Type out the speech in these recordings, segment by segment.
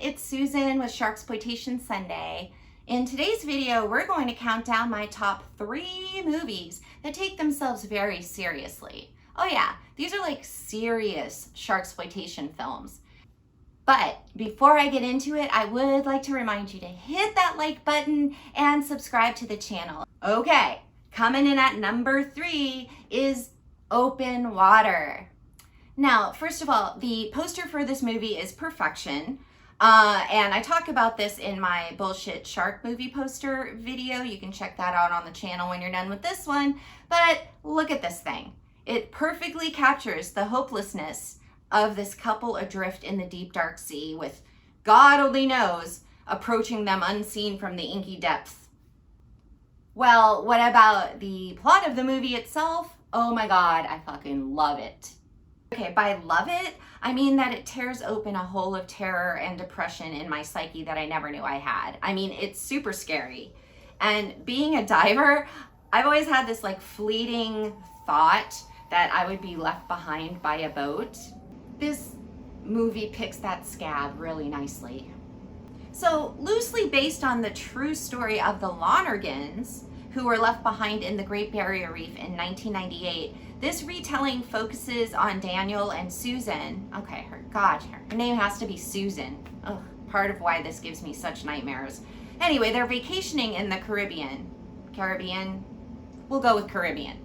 it's Susan with Sharksploitation Sunday. In today's video, we're going to count down my top 3 movies that take themselves very seriously. Oh yeah, these are like serious sharksploitation films. But before I get into it, I would like to remind you to hit that like button and subscribe to the channel. Okay, coming in at number 3 is Open Water. Now, first of all, the poster for this movie is perfection. And I talk about this in my bullshit shark movie poster video. You can check that out on the channel when you're done with this one. But look at this thing. It perfectly captures the hopelessness of this couple adrift in the deep dark sea with God only knows approaching them unseen from the inky depths. Well, what about the plot of the movie itself? Oh my God, I fucking love it. Okay, by love it, I mean that it tears open a hole of terror and depression in my psyche that I never knew I had. I mean, it's super scary. And being a diver, I've always had this like fleeting thought that I would be left behind by a boat. This movie picks that scab really nicely. So, loosely based on the true story of the Lonergans, who were left behind in the Great Barrier Reef in 1998, this retelling focuses on Daniel and Susan. Okay, her name has to be Susan. Ugh, part of why this gives me such nightmares. Anyway, they're vacationing in the Caribbean. We'll go with Caribbean.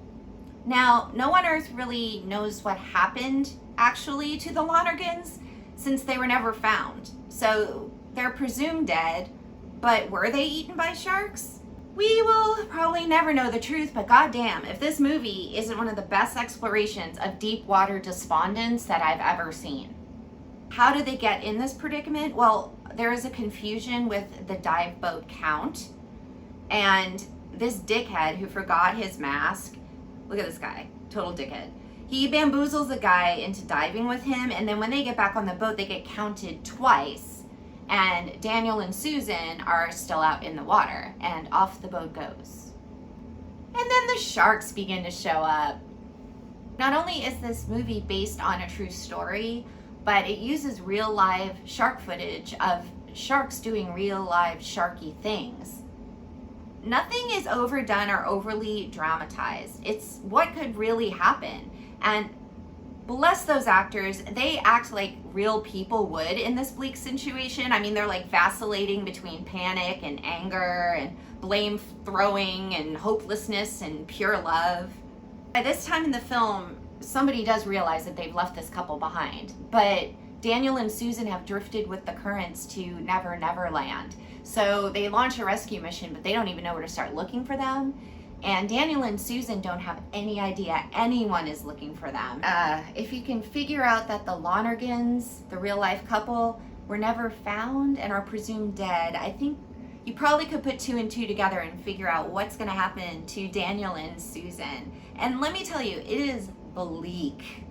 Now, no one on Earth really knows what happened, actually, to the Lonergans, since they were never found. So, they're presumed dead, but were they eaten by sharks? We will probably never know the truth, but goddamn, if this movie isn't one of the best explorations of deep water despondence that I've ever seen. How did they get in this predicament? Well, there is a confusion with the dive boat count, and this dickhead who forgot his mask, look at this guy, total dickhead. He bamboozles a guy into diving with him, and then when they get back on the boat, they get counted twice. And Daniel and Susan are still out in the water, and off the boat goes. And then the sharks begin to show up. Not only is this movie based on a true story, but it uses real live shark footage of sharks doing real live sharky things. Nothing is overdone or overly dramatized. It's what could really happen. And bless those actors, they act like real people would in this bleak situation. I mean, they're like vacillating between panic and anger and blame throwing and hopelessness and pure love. By this time in the film, somebody does realize that they've left this couple behind, but Daniel and Susan have drifted with the currents to Never Never Land. So they launch a rescue mission, but they don't even know where to start looking for them. And Daniel and Susan don't have any idea anyone is looking for them. If you can figure out that the Lonergans, the real life couple, were never found and are presumed dead, I think you probably could put 2 and 2 together and figure out what's gonna happen to Daniel and Susan. And let me tell you, it is bleak.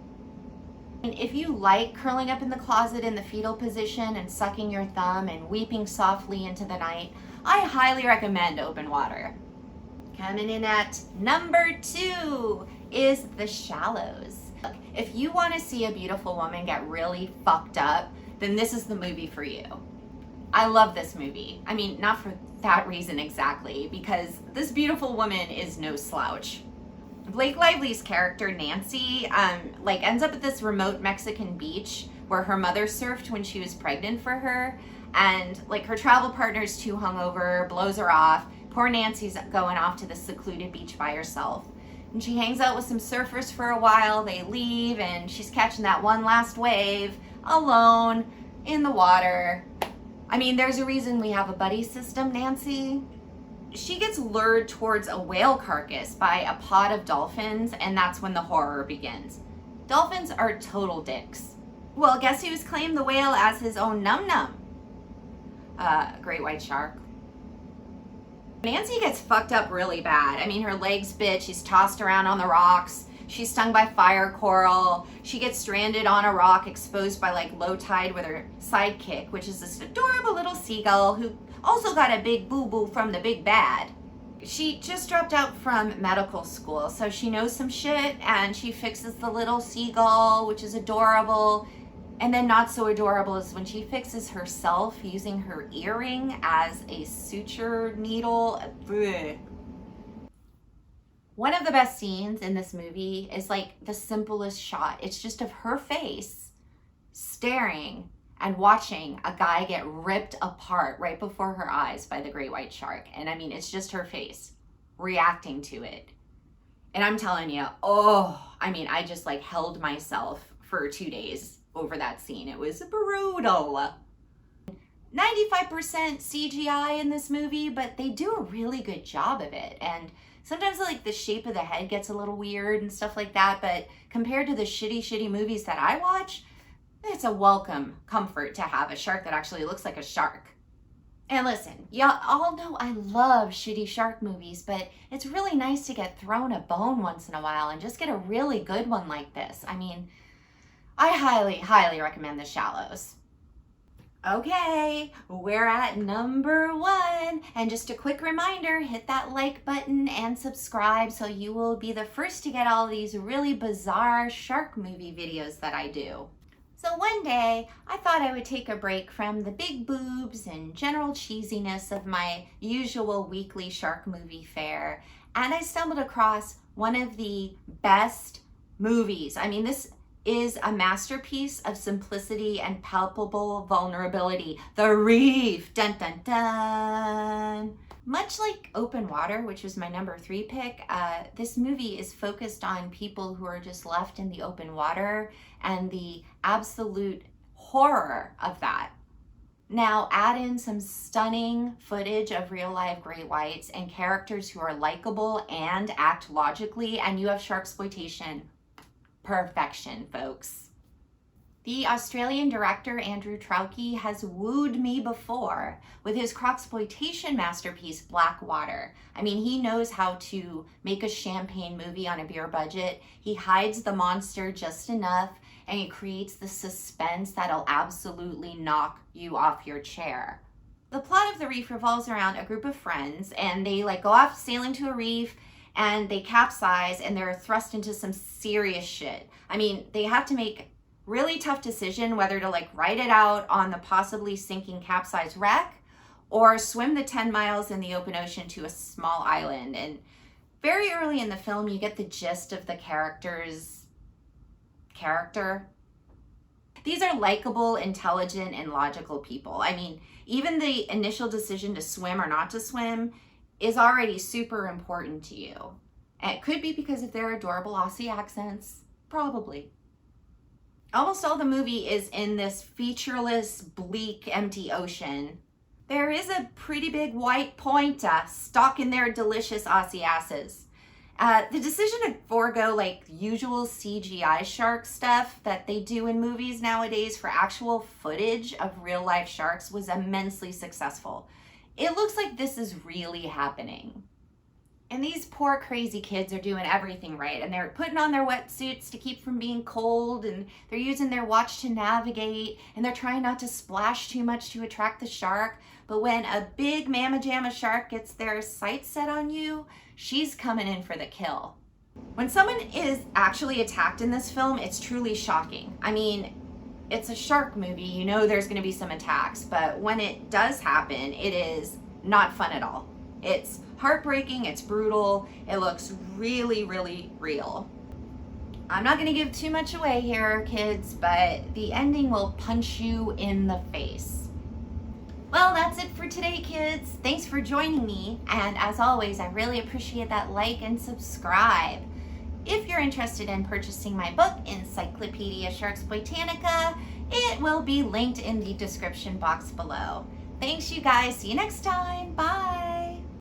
And if you like curling up in the closet in the fetal position and sucking your thumb and weeping softly into the night, I highly recommend Open Water. Coming in at number 2 is The Shallows. Look, if you want to see a beautiful woman get really fucked up, then this is the movie for you. I love this movie. I mean, not for that reason exactly, because this beautiful woman is no slouch. Blake Lively's character, Nancy, ends up at this remote Mexican beach where her mother surfed when she was pregnant for her, and her travel partner's too hungover, blows her off. Poor Nancy's going off to the secluded beach by herself. And she hangs out with some surfers for a while, they leave, and she's catching that one last wave, alone, in the water. I mean, there's a reason we have a buddy system, Nancy. She gets lured towards a whale carcass by a pod of dolphins, and that's when the horror begins. Dolphins are total dicks. Well, guess who's claimed the whale as his own num-num? Great white shark. Nancy gets fucked up really bad. I mean, her legs bit, she's tossed around on the rocks, she's stung by fire coral, she gets stranded on a rock exposed by low tide with her sidekick, which is this adorable little seagull who also got a big boo-boo from the big bad. She just dropped out from medical school, so she knows some shit, and she fixes the little seagull, which is adorable. And then not so adorable is when she fixes herself using her earring as a suture needle. Ugh. One of the best scenes in this movie is like the simplest shot. It's just of her face staring and watching a guy get ripped apart right before her eyes by the great white shark. And I mean, it's just her face reacting to it. And I'm telling you, I just like held myself for 2 days over that scene. It was brutal. 95% CGI in this movie, but they do a really good job of it. And sometimes like the shape of the head gets a little weird and stuff like that, but compared to the shitty movies that I watch, it's a welcome comfort to have a shark that actually looks like a shark. And listen, y'all all know I love shitty shark movies, but it's really nice to get thrown a bone once in a while and just get a really good one like this. I mean, I highly recommend The Shallows. Okay, we're at number 1. And just a quick reminder, hit that like button and subscribe so you will be the first to get all these really bizarre shark movie videos that I do. So one day, I thought I would take a break from the big boobs and general cheesiness of my usual weekly shark movie fare, and I stumbled across one of the best movies. I mean, this is a masterpiece of simplicity and palpable vulnerability. The Reef, dun dun dun. Much like Open Water, which was my number 3 pick, this movie is focused on people who are just left in the open water and the absolute horror of that. Now add in some stunning footage of real live great whites and characters who are likable and act logically, and you have sharksploitation perfection, folks. The Australian director Andrew Traucki has wooed me before with his crocsploitation masterpiece Blackwater. I mean, he knows how to make a champagne movie on a beer budget. He hides the monster just enough and he creates the suspense that'll absolutely knock you off your chair. The plot of The Reef revolves around a group of friends, and they go off sailing to a reef and they capsize and they're thrust into some serious shit. I mean, they have to make really tough decision whether to ride it out on the possibly sinking capsized wreck or swim the 10 miles in the open ocean to a small island. And very early in the film, you get the gist of the character's character. These are likable, intelligent, and logical people. I mean, even the initial decision to swim or not to swim is already super important to you. And it could be because of their adorable Aussie accents, probably. Almost all the movie is in this featureless, bleak, empty ocean. There is a pretty big white pointer stalking their delicious Aussie asses. The decision to forego usual CGI shark stuff that they do in movies nowadays for actual footage of real life sharks was immensely successful. It looks like this is really happening. And these poor crazy kids are doing everything right, and they're putting on their wetsuits to keep from being cold, and they're using their watch to navigate, and they're trying not to splash too much to attract the shark. But when a big mamma jamma shark gets their sights set on you, she's coming in for the kill. When someone is actually attacked in this film, it's truly shocking. I mean, it's a shark movie, you know there's going to be some attacks, but when it does happen, it is not fun at all. It's heartbreaking, it's brutal, it looks really, really real. I'm not going to give too much away here, kids, but the ending will punch you in the face. Well, that's it for today, kids. Thanks for joining me, and as always, I really appreciate that like and subscribe. If you're interested in purchasing my book, Encyclopedia Sharksploitanica, it will be linked in the description box below. Thanks, you guys. See you next time. Bye.